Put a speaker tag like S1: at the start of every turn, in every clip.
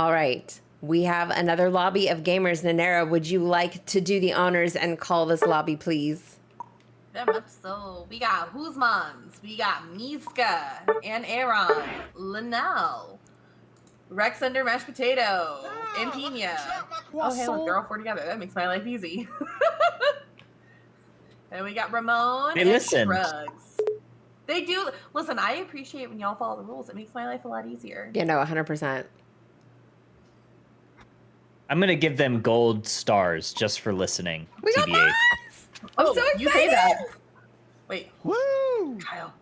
S1: All right. We have another lobby of gamers. Nanera, would you like to do the honors and call this lobby, please?
S2: Very much so. We got Huzmans, we got Miska, and Aaron, Linnell, Rex under mashed potato, and Pina. Oh, hey, look, they're all four together. That makes my life easy. And we got Ramon and Shrugs. They do. Listen, I appreciate when y'all follow the rules. It makes my life a lot easier.
S1: Yeah, no, 100%.
S3: I'm going to give them gold stars just for listening.
S1: We got mods! I'm so excited!
S2: You say that. Wait.
S4: Woo!
S2: Kyle.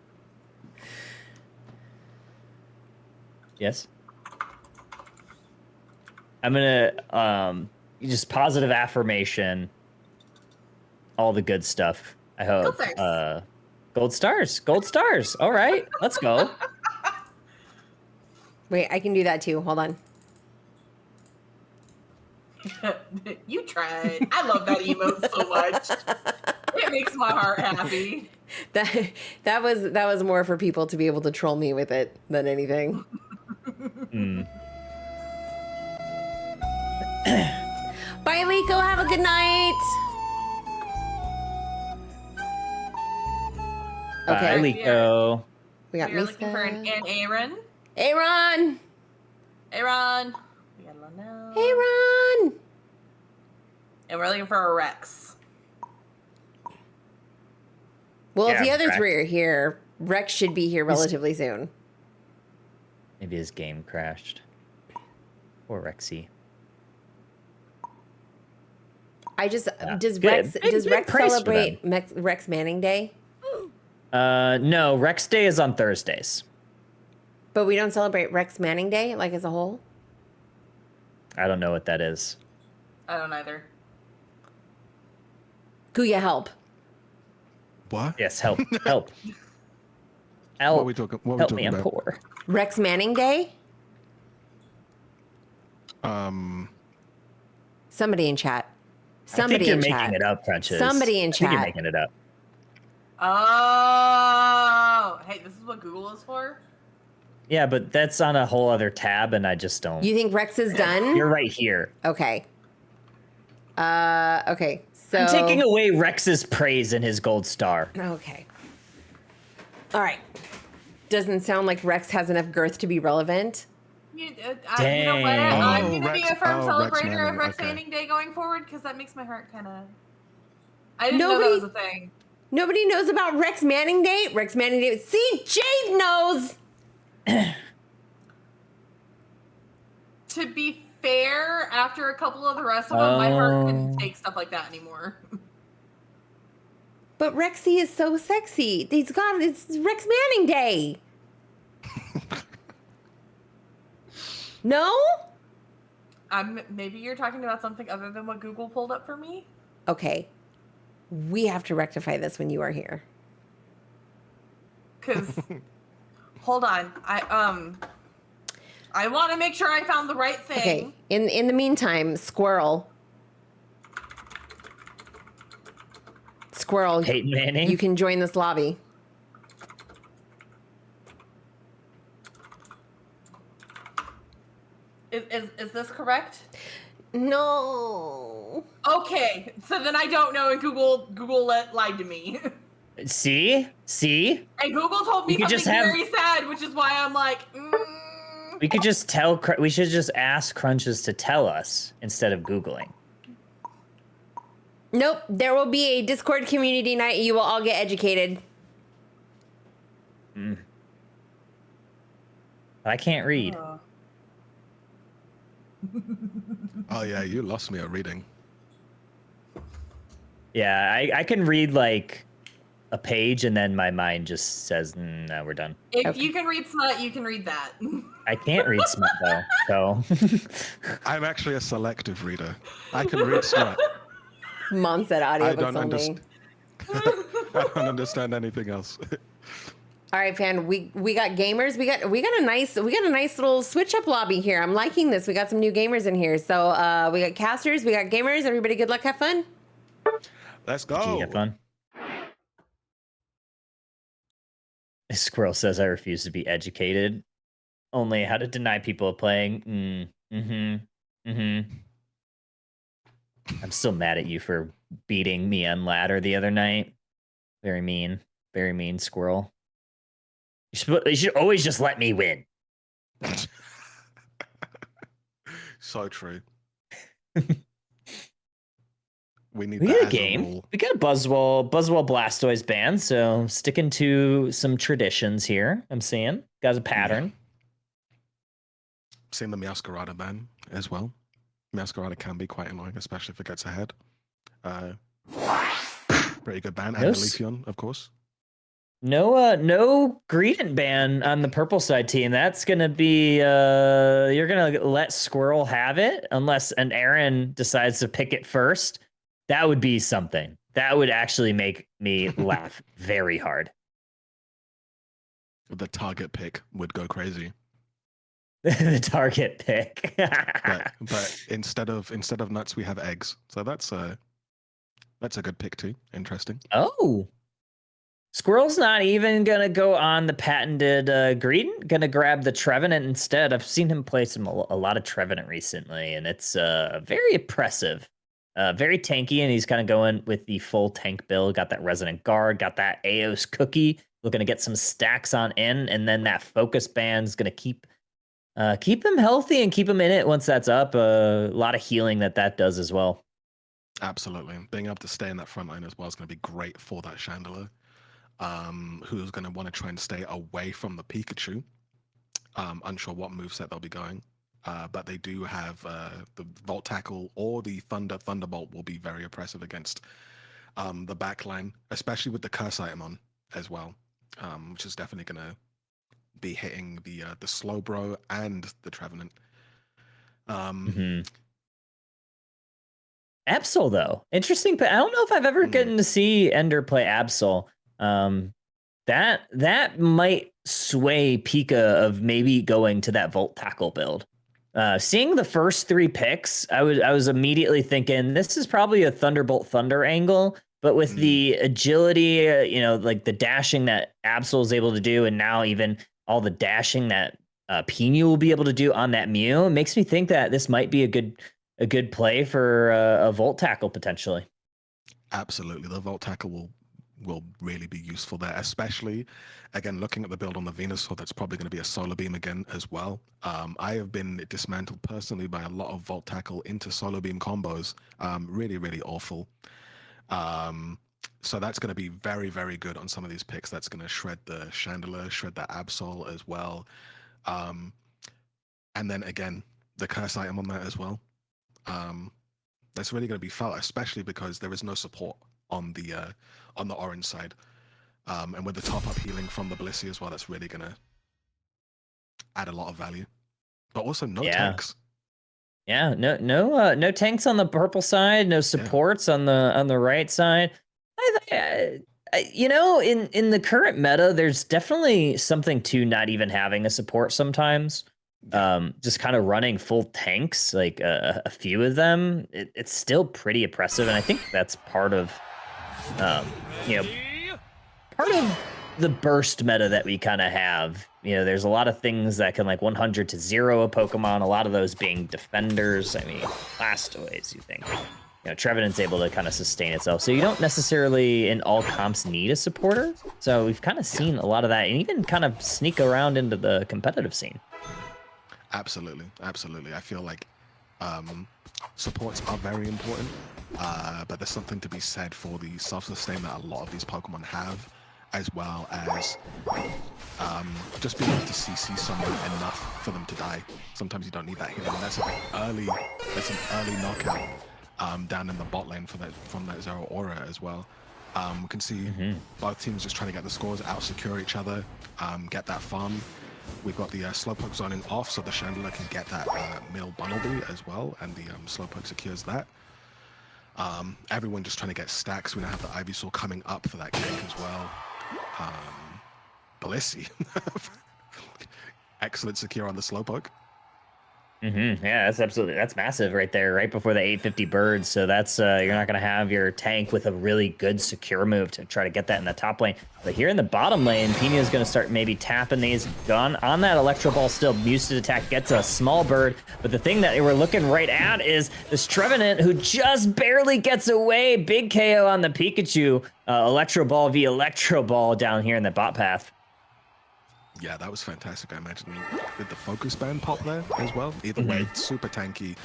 S3: Yes? I'm going to just positive affirmation. All the good stuff. I hope. Gold stars. Gold stars. All right. Let's go.
S1: Wait, I can do that too. Hold on.
S2: You tried. I love that emote so much. It makes my heart happy.
S1: That was more for people to be able to troll me with it than anything. Bye, Liko. Have a good night. Okay.
S3: Bye, Liko.
S1: We got
S2: We're looking for an Aaron.
S1: Aaron.
S2: Aaron. We got Linnell.
S1: Aaron.
S2: And we're looking for a Rex.
S1: Well, if the other three are here, Rex should be here relatively soon.
S3: Maybe his game crashed. Poor Rexy.
S1: Does Rex celebrate Rex Manning Day?
S3: No, Rex Day is on Thursdays.
S1: But we don't celebrate Rex Manning Day, like, as a whole?
S3: I don't know what that is.
S2: I don't either.
S1: Kuya, help.
S4: What?
S3: Yes, help. Help. Help.
S4: What are we talking,
S3: help me,
S4: about?
S3: I'm poor.
S1: Rex Manning Day? Somebody in chat. Somebody in chat.
S3: I think you're making it up, Crunches.
S1: Somebody in chat.
S3: I think you're making it up.
S2: Oh, hey, this is what Google is for?
S3: Yeah, but that's on a whole other tab, and I just don't.
S1: You think Rex is done?
S3: You're right here.
S1: Okay. Okay, so...
S3: I'm taking away Rex's praise and his gold star.
S1: Okay. All right. Doesn't sound like Rex has enough girth to be relevant.
S2: You know what? I'm going to be a firm celebrator of Rex Manning Day going forward, because that makes my heart kind of... I didn't know that was a thing.
S1: Nobody knows about Rex Manning Day? Rex Manning Day. See, Jade knows!
S2: To be fair, after a couple of the rest of them, my heart couldn't take stuff like that anymore.
S1: But Rexy is so sexy. It's Rex Manning Day. No?
S2: Maybe you're talking about something other than what Google pulled up for me?
S1: Okay. We have to rectify this when you are here.
S2: Because, hold on. I want to make sure I found the right thing.
S1: Okay. In the meantime, Squirrel,
S3: Peyton Manning,
S1: you can join this lobby.
S2: Is this correct?
S1: No.
S2: Okay, so then I don't know, and Google lied to me.
S3: See?
S2: And Google told me something very sad, which is why I'm like,
S3: We could just we should just ask Crunches to tell us instead of Googling.
S1: Nope. There will be a Discord community night. You will all get educated.
S3: I can't read.
S4: Oh yeah, you lost me at reading.
S3: Yeah, I can read like a page and then my mind just says, no, we're done.
S2: If you can read smut, you can read that.
S3: I can't read smut though, so.
S4: I'm actually a selective reader. I can read smut.
S1: Mom said audiobooks only.
S4: I don't understand anything else.
S1: All right, fan. We got gamers. We got a nice little switch up lobby here. I'm liking this. We got some new gamers in here. So we got casters, we got gamers. Everybody, good luck, have fun.
S4: Let's go.
S3: Have fun. Squirrel says I refuse to be educated. Only how to deny people playing. Mm-hmm. Mm-hmm. I'm still mad at you for beating me on ladder the other night. Very mean. Very mean, squirrel. You should always just let me win.
S4: So true. We need
S3: We
S4: that
S3: got a
S4: as
S3: game.
S4: a rule.
S3: We got a Buzzwole Blastoise band, so sticking to some traditions here. I'm seeing. Got a pattern.
S4: Seen the Meowscarada ban as well. Meowscarada can be quite annoying, especially if it gets ahead. Pretty good ban. And
S3: No
S4: the Leafeon, of course.
S3: No Greedent ban on the purple side team. That's gonna be you're gonna let Squirrel have it unless an Aaron decides to pick it first. That would be something. That would actually make me laugh very hard.
S4: The target pick would go crazy.
S3: The target pick.
S4: but instead of nuts, we have eggs. So that's a good pick too. Interesting.
S3: Oh. Squirrel's not even gonna go on the patented Greedent, gonna grab the Trevenant instead. I've seen him play a lot of Trevenant recently, and it's very impressive. Very tanky, and he's kind of going with the full tank build. Got that Resonant Guard, got that Aos Cookie, looking to get some stacks on in, and then that Focus Band's gonna keep him healthy and keep him in it once that's up. A lot of healing that does as well.
S4: Absolutely. Being able to stay in that front line as well is going to be great for that Chandler. Who's going to want to try and stay away from the Pikachu. Unsure what moveset they'll be going. But they do have the Volt Tackle or the Thunderbolt will be very oppressive against the backline, especially with the Curse item on as well, which is definitely going to be hitting the Slowbro and the Trevenant.
S3: Absol though, interesting, but I don't know if I've ever gotten to see Ender play Absol. That might sway Pika of maybe going to that Volt Tackle build. Seeing the first 3 picks, I was immediately thinking this is probably a Thunderbolt Thunder angle, but with the agility, like the dashing that Absol is able to do, and now even all the dashing that Pinu will be able to do on that Mew, it makes me think that this might be a good play for a Volt Tackle potentially.
S4: Absolutely, the Volt Tackle will really be useful there, especially again looking at the build on the Venusaur. That's probably going to be a Solar Beam again as well. I have been dismantled personally by a lot of Volt Tackle into Solar Beam combos. Really awful. So that's going to be very, very good on some of these picks. That's going to shred the Chandelier, shred the Absol as well. And then again, the Curse item on that as well. That's really going to be felt, especially because there is no support on the orange side. And with the top-up healing from the Blissey as well, that's really going to add a lot of value. But also no tanks.
S3: Yeah, no tanks on the purple side, no supports on the right side. In the current meta, there's definitely something to not even having a support sometimes. Just kind of running full tanks, like a few of them, it's still pretty oppressive, and I think that's part of the burst meta that we kind of have. There's a lot of things that can like 100 to 0 a Pokemon, a lot of those being defenders. I mean, Blastoise, you think, Trevenant's able to kind of sustain itself, so you don't necessarily in all comps need a supporter. So we've kind of seen a lot of that, and even kind of sneak around into the competitive scene.
S4: Absolutely. I feel like supports are very important, but there's something to be said for the self-sustain that a lot of these Pokemon have, as well as just being able to CC someone enough for them to die. Sometimes you don't need that healing. That's an early knockout down in the bot lane from that Zero Aura as well. We can see both teams just trying to get the scores, out-secure each other, get that farm. We've got the Slowpoke zoning off, so the Chandler can get that Mill Bunnelby as well, and the Slowpoke secures that. Everyone just trying to get stacks. We now have the Ivysaur coming up for that gank as well. Blissey. Excellent secure on the Slowpoke.
S3: Yeah, that's massive right there, right before the 850 birds. So that's you're not gonna have your tank with a really good secure move to try to get that in the top lane. But here in the bottom lane, Pina's gonna start maybe tapping these on that Electro Ball. Still, Muted attack gets a small bird, but the thing that we're looking right at is this Trevenant who just barely gets away. Big KO on the Pikachu. Electro Ball v Electro Ball down here in the bot path.
S4: Yeah, that was fantastic. I imagine did the focus band pop there as well. Either way, super tanky,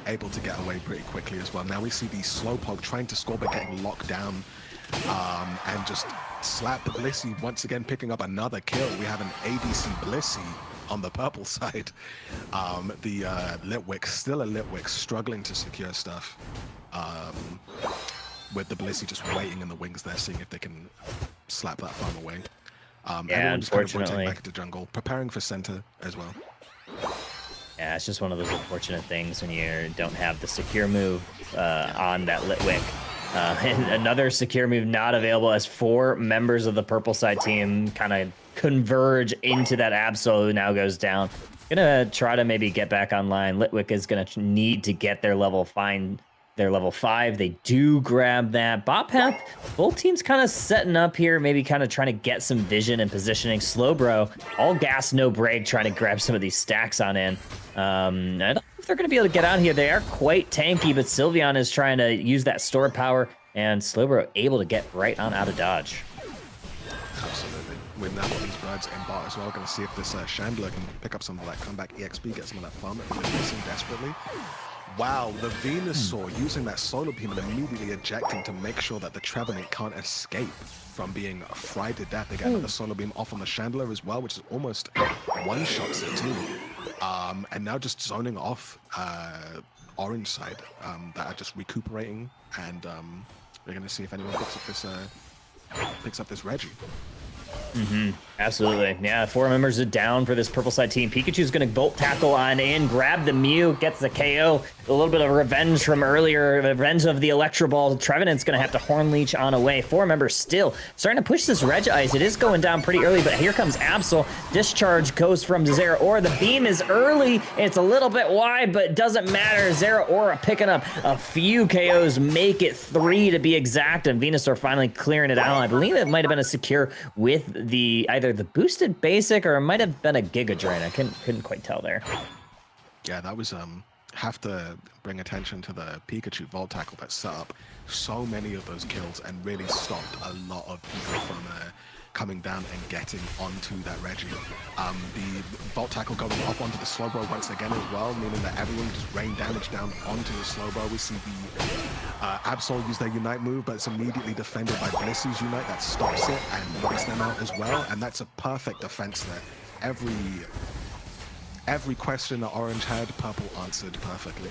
S4: able to get away pretty quickly as well. Now we see the Slowpoke trying to score but getting locked down, and just slap the Blissey once again, picking up another kill. We have an ADC Blissey on the purple side. The Litwick, still a Litwick, struggling to secure stuff. With the Blissey just waiting in the wings there, seeing if they can slap that farm away.
S3: Yeah,
S4: just kind of rotating
S3: unfortunately.
S4: back into jungle, preparing for center as well.
S3: Yeah, it's just one of those unfortunate things when you don't have the secure move on that Litwick. And another secure move not available as 4 members of the purple side team kind of converge into that Absol who now goes down. Gonna try to maybe get back online. Litwick is gonna need to get their level 5. They do grab that bot path. Both teams kind of setting up here, maybe kind of trying to get some vision and positioning. Slowbro, all gas, no break, trying to grab some of these stacks on in. I don't know if they're going to be able to get out here. They are quite tanky, but Sylveon is trying to use that store power, and Slowbro able to get right on out of dodge.
S4: Absolutely. With now these birds in bot as well, going to see if this Chandler can pick up some of that comeback EXP, get some of that farm that we're missing desperately. Wow, the Venusaur using that solar beam and immediately ejecting to make sure that the Trevenant can't escape from being fried to death. They get another solar beam off on the Chandler as well, which is almost one-shots it too. And now just zoning off orange side that are just recuperating, and we're going to see if anyone picks up this Reggie.
S3: Absolutely. Yeah, 4 members are down for this purple side team. Pikachu's going to Volt Tackle on in, grab the Mew, gets the KO. A little bit of revenge from earlier, revenge of the Electro Ball. Trevenant's going to have to Horn Leech on away. 4 members still starting to push this Regice. It is going down pretty early, but here comes Absol. Discharge goes from Zeraora. The beam is early. It's a little bit wide, but it doesn't matter. Zeraora picking up a few KOs, make it 3 to be exact, and Venusaur finally clearing it out. I believe it might have been a secure with the either the boosted basic or it might have been a Giga Drain. I couldn't quite tell there.
S4: Yeah, that was have to bring attention to the Pikachu Volt Tackle that set up so many of those kills and really stopped a lot of people from coming down and getting onto that Reggie. The Volt Tackle going off onto the Slowbro once again as well, meaning that everyone just rained damage down onto the Slowbro. We see the Absol use their Unite move, but it's immediately defended by Blissey's Unite that stops it and knocks them out as well, and that's a perfect defense there. Every question that Orange had, Purple answered perfectly.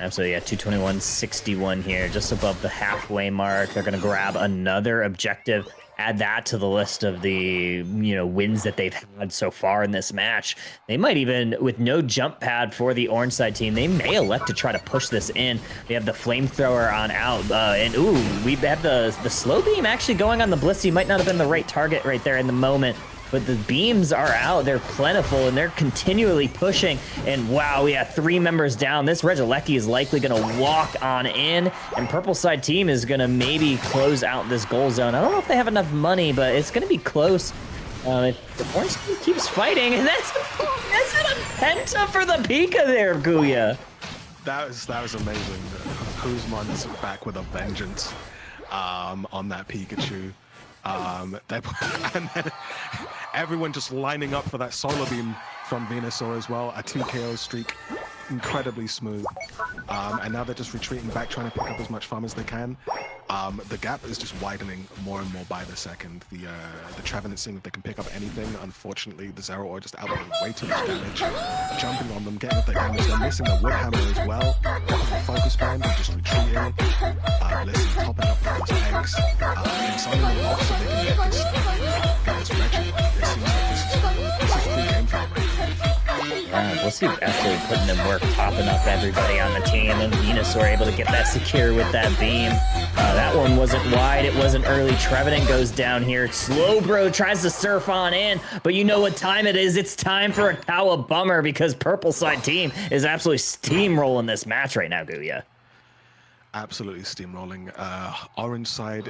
S3: Absolutely, yeah, 221.61 here, just above the halfway mark. They're going to grab another objective, add that to the list of the wins that they've had so far in this match. They might even, with no jump pad for the orange side team, they may elect to try to push this in. They have the flamethrower on out, and ooh, we have the slow beam actually going on the Blissey. Might not have been the right target right there in the moment. But the beams are out, they're plentiful, and they're continually pushing. And wow, we have 3 members down. This Regieleki is likely gonna walk on in, and purple side team is gonna maybe close out this goal zone. I don't know if they have enough money, but it's gonna be close. If the orange team keeps fighting, and that's a penta for the Pika there, Guya.
S4: That was amazing. Kuzman's back with a vengeance on that Pikachu. And then everyone just lining up for that solar beam from Venusaur as well. A 2 KO streak, incredibly smooth. And now they're just retreating back, trying to pick up as much farm as they can. The gap is just widening more and more by the second. The Trevenant seeing if they can pick up anything. Unfortunately, the Zeraora just outputting way too much damage, jumping on them, getting up their damage. They're missing the Wood Hammer as well. The focus band, they're just retreating. Blissey topping up with those eggs. And suddenly them off so they can get this Reggie. It seems like this is free game for them right now.
S3: Yeah, Blissey actually putting in work, topping up everybody on the team, and Venusaur able to get that secure with that beam. That one wasn't wide, it wasn't early. Trevenant goes down here. Slowbro tries to surf on in, but you know what time it is. It's time for a Kawa Bummer because Purple Side team is absolutely steamrolling this match right now, Guya.
S4: Absolutely steamrolling. Orange side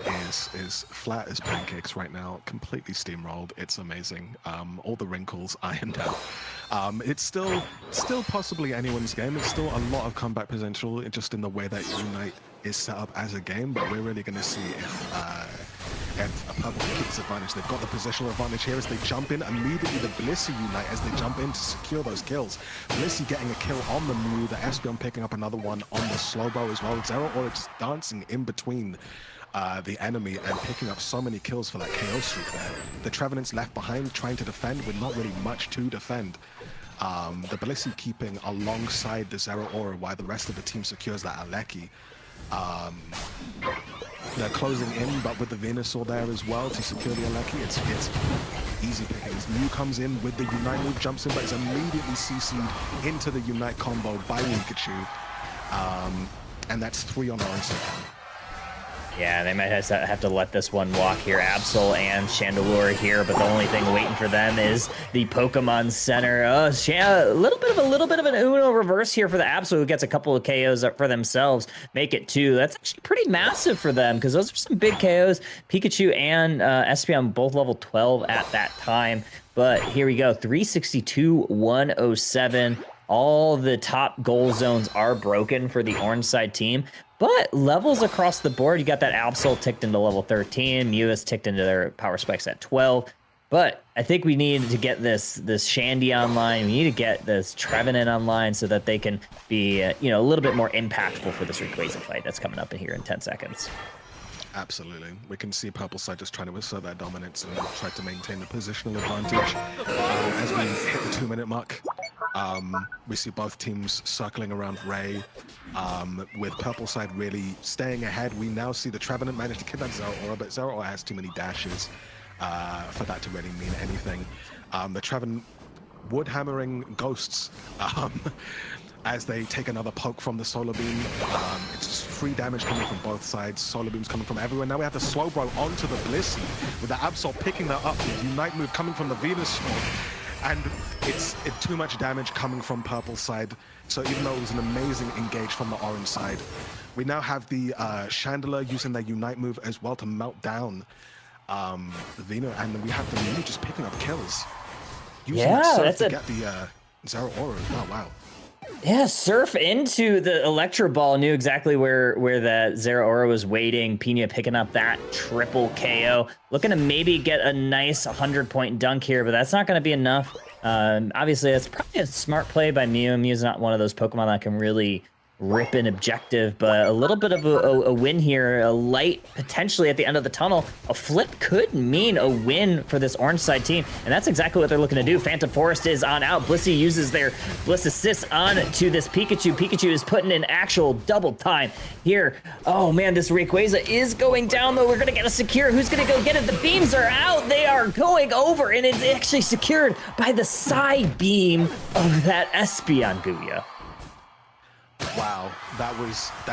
S4: is flat as pancakes right now, completely steamrolled. It's amazing. All the wrinkles ironed out. It's still possibly anyone's game. It's still a lot of comeback potential, just in the way that Unite is set up as a game. But we're really going to see if a purple keeps advantage. They've got the positional advantage here as they jump in immediately. The Blissey Unite as they jump in to secure those kills. Blissey getting a kill on the Mew. The Espeon picking up another one on the Slowbro as well. Zero Aura just dancing in between the enemy and picking up so many kills for that KO streak there. The Trevenant's left behind trying to defend with not really much to defend. The Blissey keeping alongside the Zero Aura while the rest of the team secures that Aleki. They're closing in, but with the Venusaur there as well to secure the Aleki, it's easy pickings. Mew comes in with the Unite move, jumps in, but is immediately CC'd into the Unite combo by Pikachu. And that's 3 on Orange side.
S3: Yeah, they might have to let this one walk here. Absol and Chandelure here, but the only thing waiting for them is the Pokemon Center. A little bit of an Uno reverse here for the Absol, who gets a couple of KOs up for themselves. Make it 2. That's actually pretty massive for them because those are some big KOs. Pikachu and Espeon both level 12 at that time. But here we go, 362, 107. All the top goal zones are broken for the Orange side team. But levels across the board, you got that Absol ticked into level 13, Mew is ticked into their power spikes at 12. But I think we need to get this Shandy online. We need to get this Trevenant online so that they can be a little bit more impactful for this Rayquaza fight that's coming up in here in 10 seconds.
S4: Absolutely. We can see Purple side just trying to assert that dominance and try to maintain the positional advantage. As we hit the 2-minute mark, we see both teams circling around Ray, with Purple side really staying ahead. We now see the Trevenant manage to kidnap Zero Aura, but Zero Aura has too many dashes for that to really mean anything. The Trevenant wood hammering ghosts as they take another poke from the Solar Beam. It's just free damage coming from both sides. Solar Beams coming from everywhere. Now we have the Slowbro onto the Blissey with the Absol picking that up. The Unite move coming from the Venusaur. And it's too much damage coming from Purple side. So even though it was an amazing engage from the Orange side, we now have the Chandelier using their Unite move as well to melt down the Veno. And then we have the Mew just picking up kills. Using that to get the Zero Aura. Oh, wow.
S3: Yeah, Surf into the Electro Ball, knew exactly where that Zero Aura was waiting. Pina picking up that triple KO. Looking to maybe get a nice 100-point dunk here, but that's not going to be enough. Obviously, that's probably a smart play by Mew. Mew's not one of those Pokemon that can really rip an objective, but a little bit of a win here, a light potentially at the end of the tunnel. A flip could mean a win for this Orange side team, and that's exactly what they're looking to do. Phantom Forest is on out. Blissey uses their Bliss Assist on to this Pikachu. Pikachu is putting in actual double time here. Oh man, this Rayquaza is going down though. We're gonna get a secure. Who's gonna go get it? The beams are out. They are going over, and it's actually secured by the side beam of that Espeon, Guya.
S4: Wow, that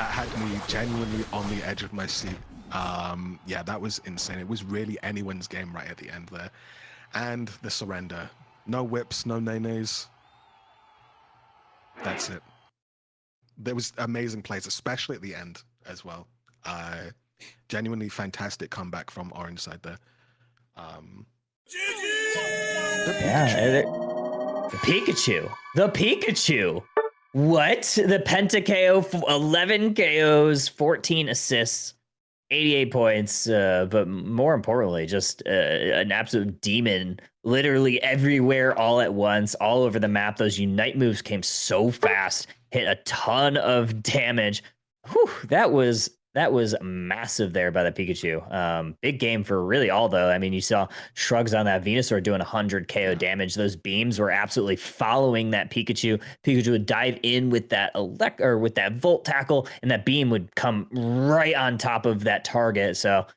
S4: had me genuinely on the edge of my seat. Yeah, that was insane. It was really anyone's game right at the end there. And the surrender. No whips, no nays. That's it. There was amazing plays, especially at the end as well. Genuinely fantastic comeback from Orange side there.
S3: The Pikachu. What? The Penta KO, 11 KOs, 14 assists, 88 points, but more importantly, just an absolute demon, literally everywhere all at once, all over the map. Those Unite moves came so fast, hit a ton of damage. Whew, that was massive there by the Pikachu. Big game for really all, though. I mean, you saw shrugs on that Venusaur doing 100 KO damage. Those beams were absolutely following that Pikachu. Pikachu would dive in with that with that Volt Tackle, and that beam would come right on top of that target. So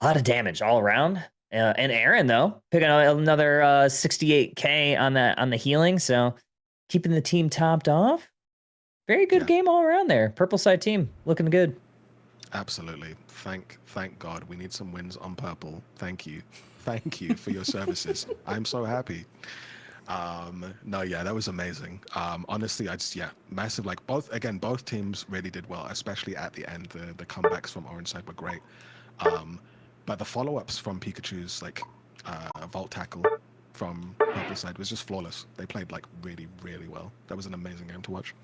S3: a lot of damage all around. And Aaron, though, picking up another 68K on the healing. So keeping the team topped off. Very good game all around there. Purple side team looking good.
S4: Absolutely. Thank God. We need some wins on purple. Thank you. Thank you for your services. I'm so happy. No, yeah, that was amazing. Honestly, massive. Like both teams really did well, especially at the end. The comebacks from Orange side were great. But the follow-ups from Pikachu's like Volt Tackle from Purple side was just flawless. They played like really, really well. That was an amazing game to watch.